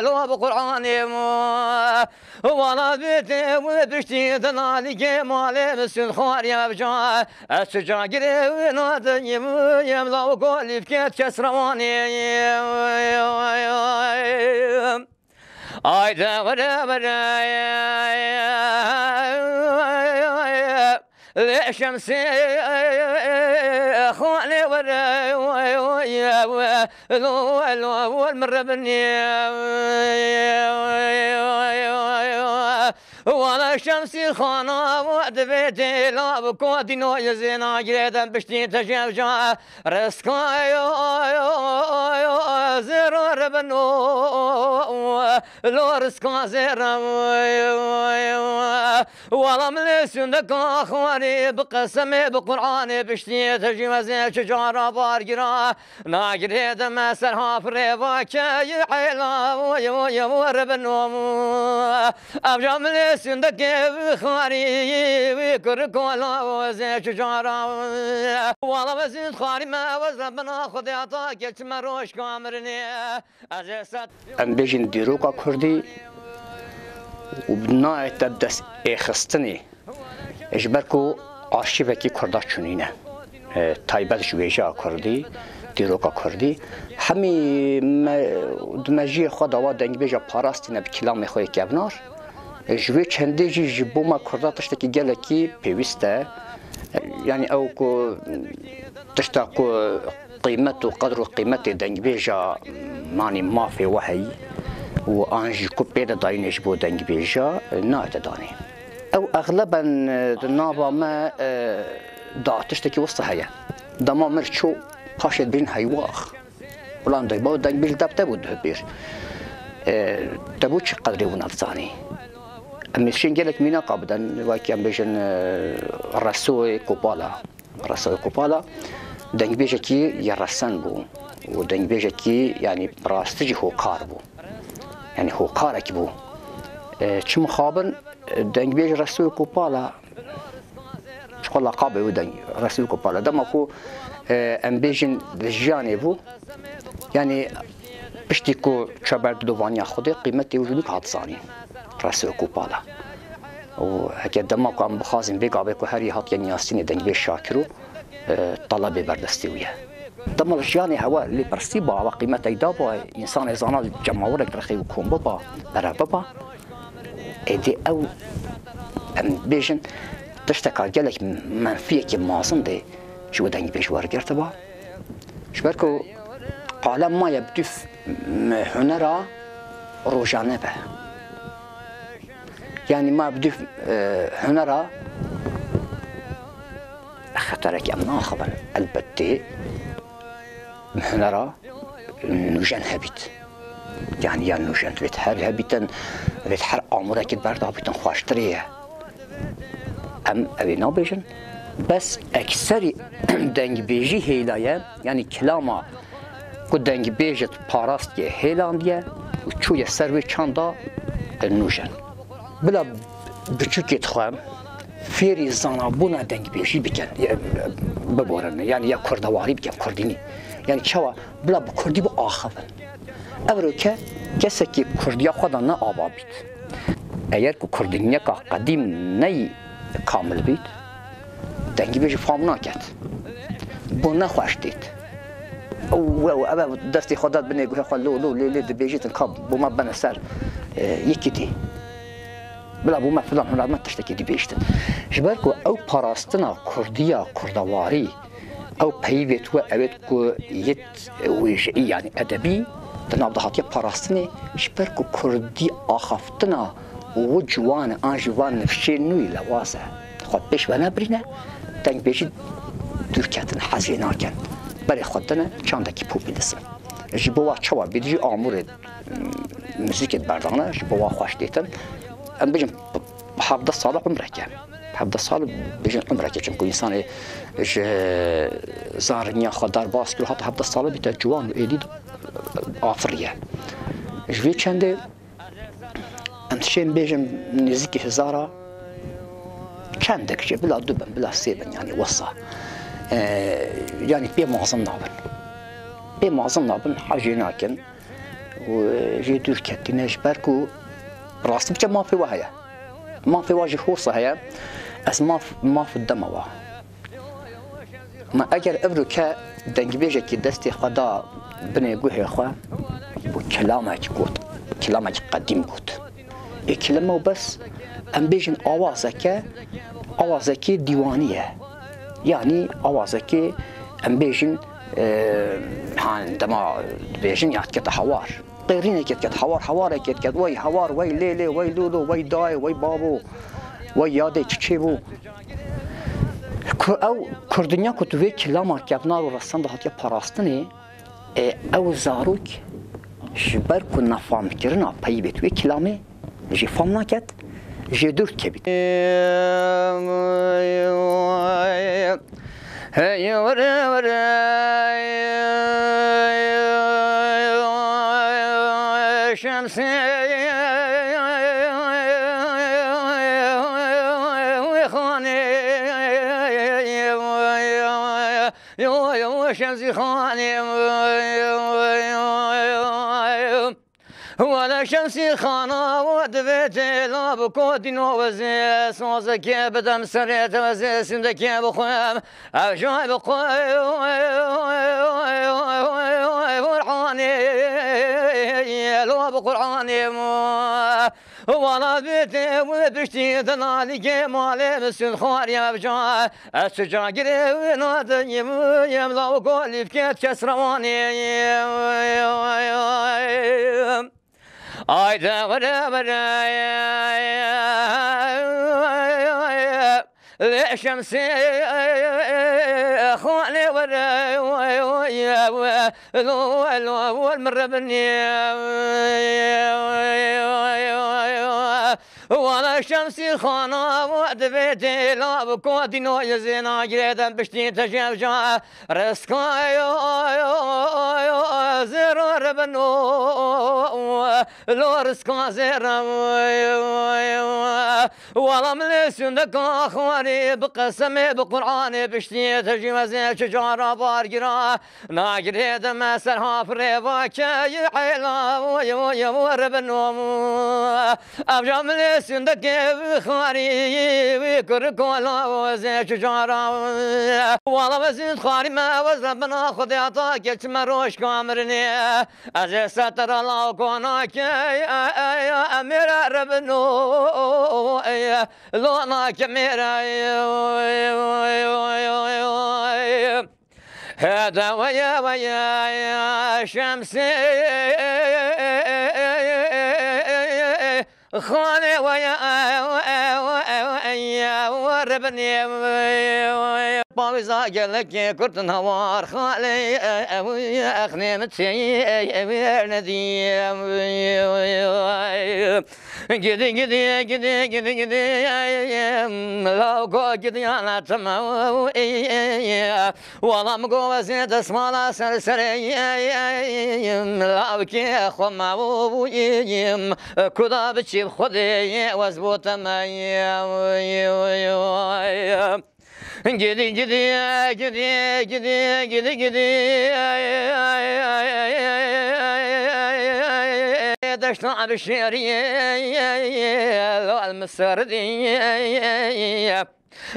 لو بقرآني وانا بيتي وبشتي دلالي مالي مسن خاري بجا السجا قري ونادي يملا وقولي بكيت كسرواني ايدا ورا ورا الشمس خواني ورا والمرة بني وانا شمسي خانا وعد بيتي لا بكودي نوي زينا جريدا بشتي تجمجا رزقاي زر بنو لو رزقا زر والله ملسون دك اخواني بقسمي بقراني بشتي تجمزي شجارة بارقرا ناجريدا مسرها فريبا كي حيلا وربنو ابجا سندك خاري ويكر كولا وزي شجارة والله وزيد خاري ما وزبنا خذي عطاك يتمروش كامرني ام بيجن ديروكا كردي وبنا تبدس اخستني اجبركو arşiveki kurda çününe taybet jüveja kurdی دیروکا کردی همی دمجی خود آوا دنگ بیجا پاراستینه بکلام خوی کبنار جوی چندی جی بوما کرده تشتکی گله کی پیوسته یعنی او کو تشتا کو قیمت و قدر و قیمت دنگ بیجا مانی مافی وحی و آنجی کو پیدا داینش بو دنگ بیجا نایت دانی او اغلبا نابا ما داتشتکی وسط هیا دما مرچو پاشد بین هیواخ ولان دای با دنگ بیج دبته بود بیر دبو چه قدری و نفزانی امیشین گلک مینا قابدن وکی ام بیشن رسوی کوپالا دنگ بیجه کی یا رسن بو و دنگ بیجه کی یعنی راستجی هوکار بو یعنی هوکاره کی بو چه مخابن دنگ بیج رسوی کوپالا شغل لقابه و دنگ رسوی کوپالا دما کو ام بیشن دجانی بو یعنی پشتی کو چبرد دوانی خودی قیمتی وجودی که حدثانی رسول کوپالا و هکه دما کو ام بخازیم بگابه کو هری هات یعنی آستینی دنگ بیش شاکرو طلب بردستیویه دما الجانی هوا اللي برسي با و قیمت ایدا با انسان زانا جماورک درخی و کن با برابه با ایدی او ام بیشن تشتکا گلک منفیه که مازن ده شو دنگ بیش وارگرت با شبرکو قالم ما يبدو هنرا روجانه به يعني ما بدو هنرا خطرك ام ناخبر البته هنرا نوجان هبيت يعني يا نوجان بتحر هبيتن بتحر عمرك برد هبيتن خواشتريه ام ابي نابجن بس اكثر دنگ بيجي هيلايه يعني كلاما کو دنگ بیجت پاراست که هیلاندیه و چوی سروی چاندا نوشن بلا بچوکیت خواهم فیری زانابونا دنگ بیجی بکن ببارن یعنی یا کردواری بکن کردینی یعنی چوا بلا بکردی با آخوان اولو که کسی که کردیا خدا نه آبا بید اگر که کردینی که قدیم نی کامل بید دنگ بیجی فهم نکد بو نخواش دید او ابا دستی خودت بنی گوه خو لو لی دبیجیت کاب بو ما بنا سر یکیتی بلا بو ما فلان هنر ما تشتکی دبیجت جبرکو او پاراستنا کردیا کردواری او پیوت و اوت کو یت ویجی یعنی ادبی تناب دهاتی پاراستنی جبرکو کردی آخفتنا و جوان آنجوان نفشی نوی لوازه خود پیش و نبرینه دنگ بیجی دورکتن حزینا کن برای خودتنه چندکی پوپی دستم. جبوا چوا بیدی آمور موسیقی بردانه جبوا خوش دیتن. ام بيجن 17 سال عمره كان 17 سال بيجن عمره كان چون انسان زارنيا خدار باسكو حتى 17 سال بيت جوان ايدي افريا جوي چنده ام شين بيجن نزيكي هزارا چندك شي بلا دبن بلا سيبن يعني وصا يعني بي معظم نابن حاجينا كان وجي دور كتناش بركو راستي بجا ما في وهاية ما في واجه خوصة هيا أس ما في الدم واه ما أجر أبرك دنج بيجا كي دستي خدا بني جوه خوا وكلامك قوت كلامك قديم قوت الكلمة وبس أم بيجن آوازك ديوانية يعني آوازك أم بيجن عندما بيجن يعني كت حوار غيرين كت حوار كت وي حوار وي ليلي وي لولو وي داي وي بابو وي يادي تشيبو او كردنيا كنت في كلامه كابنا ورسم ده هاتيا باراستني او زاروك جبر كنا فهم كرنا باي بيت وي كلامي جي فهم نكت جي دور كبيت هي ورا شمسي شمسي خاني ولا شمسي خانا ودفت لا بكودي نوزي صوزك بدم سريت وزي سندك بخوام أجاي بقرآني لو بقرآني ولا بيتي وبشتي دلالي مالي مسن خاري بجا السجاجري ونادي يملا وقولي بكيت كسرواني أيدا ورا لشمسي أخواني ورا والمرة بني ولا شمسي خانا وعد بيتي لا بكودي نويزينا جريدا بشتي تجاوجا رسكاي زرار بنو لو رسكا زرار ولا مليسون دك اخواني بقسمي بقراني بشتي تجاوزي شجارة بارجرا ناجريدا ما سرها فريبا كاي حيلا وربنو ابجا سندك بخاري ويكر كولا وزي شجارة والله بزيد خاري ما وزبنا خذ عطاك يتمروش كامرني أزي ستر الله كونك يا أمير ربنو لونك أمير هذا ويا شمسي خاني ويا وربني باوزا قالك كرت نهار خالي اخني متسي ندي قدي لو قدي انا تمو والله مقوى زيد اسمالا سرسري لو كي خما ويم كذا بتشيب خدي وزبوط ماي دشنا بالشعرية لو المسردية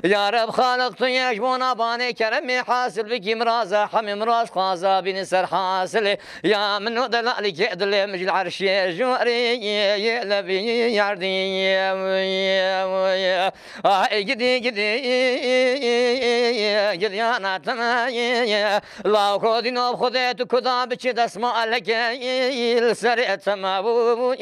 يا رب خالق يجبونا باني كرمي حاصل بكي مرازة حمي مراز خازة بني سر حاصل يا منو دلالي كيدلي مجل عرشي جوري يلبي يردي قدي انا تماي لا خودي نوب خودت كدا بچي دسما لك السري تمابو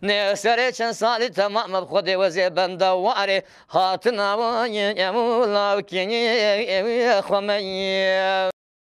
نسري چن سالي تمام بخودي وزي بندواري هاتنا يا مولا وكيني خمي